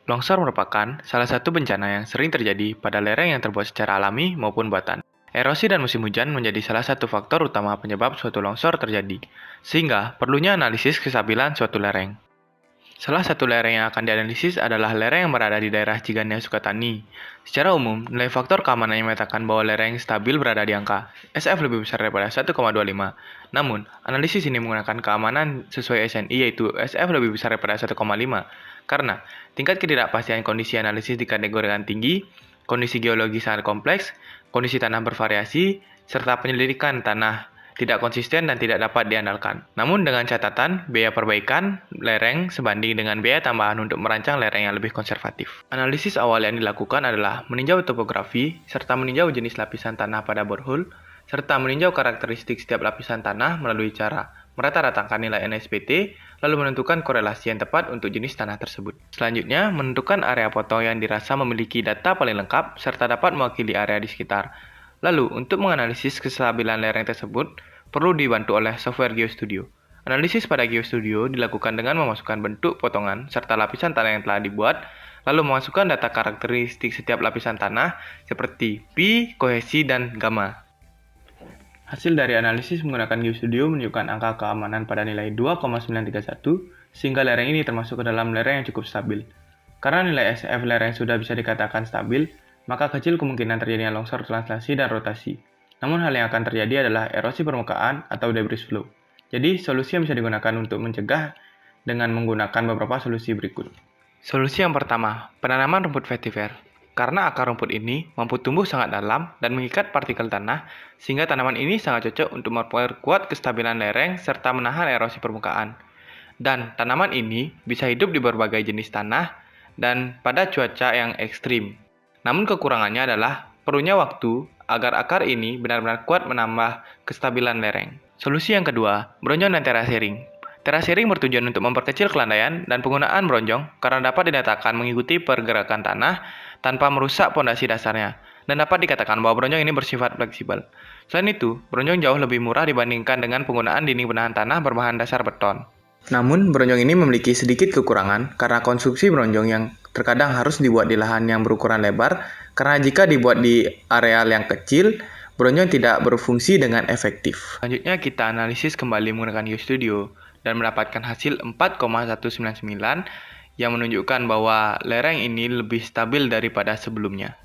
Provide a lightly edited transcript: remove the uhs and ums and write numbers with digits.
Longsor merupakan salah satu bencana yang sering terjadi pada lereng yang terbuat secara alami maupun buatan. Erosi dan musim hujan menjadi salah satu faktor utama penyebab suatu longsor terjadi, sehingga perlunya analisis kestabilan suatu lereng. Salah satu lereng yang akan dianalisis adalah lereng yang berada di daerah Cigania, Sukatani. Secara umum, nilai faktor keamanannya menyatakan bahwa lereng stabil berada di angka SF lebih besar daripada 1,25. Namun, analisis ini menggunakan keamanan sesuai SNI yaitu SF lebih besar daripada 1,5. Karena tingkat ketidakpastian kondisi analisis dikategorikan tinggi, kondisi geologi sangat kompleks, kondisi tanah bervariasi, serta penyelidikan tanah tidak konsisten dan tidak dapat diandalkan. Namun dengan catatan, biaya perbaikan lereng sebanding dengan biaya tambahan untuk merancang lereng yang lebih konservatif. Analisis awal yang dilakukan adalah meninjau topografi, serta meninjau jenis lapisan tanah pada borehole, serta meninjau karakteristik setiap lapisan tanah melalui cara merata-ratakan nilai NSPT, lalu menentukan korelasi yang tepat untuk jenis tanah tersebut. Selanjutnya, menentukan area potong yang dirasa memiliki data paling lengkap, serta dapat mewakili area di sekitar. Lalu, untuk menganalisis kestabilan lereng tersebut, perlu dibantu oleh software GeoStudio. Analisis pada GeoStudio dilakukan dengan memasukkan bentuk potongan serta lapisan tanah yang telah dibuat, lalu memasukkan data karakteristik setiap lapisan tanah seperti pi, kohesi, dan gamma. Hasil dari analisis menggunakan GeoStudio menunjukkan angka keamanan pada nilai 2,931, sehingga lereng ini termasuk ke dalam lereng yang cukup stabil. Karena nilai SF lereng sudah bisa dikatakan stabil, maka kecil kemungkinan terjadinya longsor translasi dan rotasi. Namun hal yang akan terjadi adalah erosi permukaan atau debris flow. Jadi, solusi yang bisa digunakan untuk mencegah dengan menggunakan beberapa solusi berikut. Solusi yang pertama, penanaman rumput vetiver. Karena akar rumput ini mampu tumbuh sangat dalam dan mengikat partikel tanah, sehingga tanaman ini sangat cocok untuk memperkuat kestabilan lereng serta menahan erosi permukaan. Dan tanaman ini bisa hidup di berbagai jenis tanah dan pada cuaca yang ekstrim. Namun kekurangannya adalah perlunya waktu agar akar ini benar-benar kuat menambah kestabilan lereng. Solusi yang kedua, bronjong dan terasering. Terasering bertujuan untuk memperkecil kelandaian dan penggunaan bronjong karena dapat didatakan mengikuti pergerakan tanah tanpa merusak pondasi dasarnya, dan dapat dikatakan bahwa bronjong ini bersifat fleksibel. Selain itu, bronjong jauh lebih murah dibandingkan dengan penggunaan dinding penahan tanah berbahan dasar beton. Namun, bronjong ini memiliki sedikit kekurangan karena konstruksi bronjong yang terkadang harus dibuat di lahan yang berukuran lebar, karena jika dibuat di areal yang kecil, bronjong tidak berfungsi dengan efektif. Selanjutnya kita analisis kembali menggunakan GeoStudio dan mendapatkan hasil 4,199 yang menunjukkan bahwa lereng ini lebih stabil daripada sebelumnya.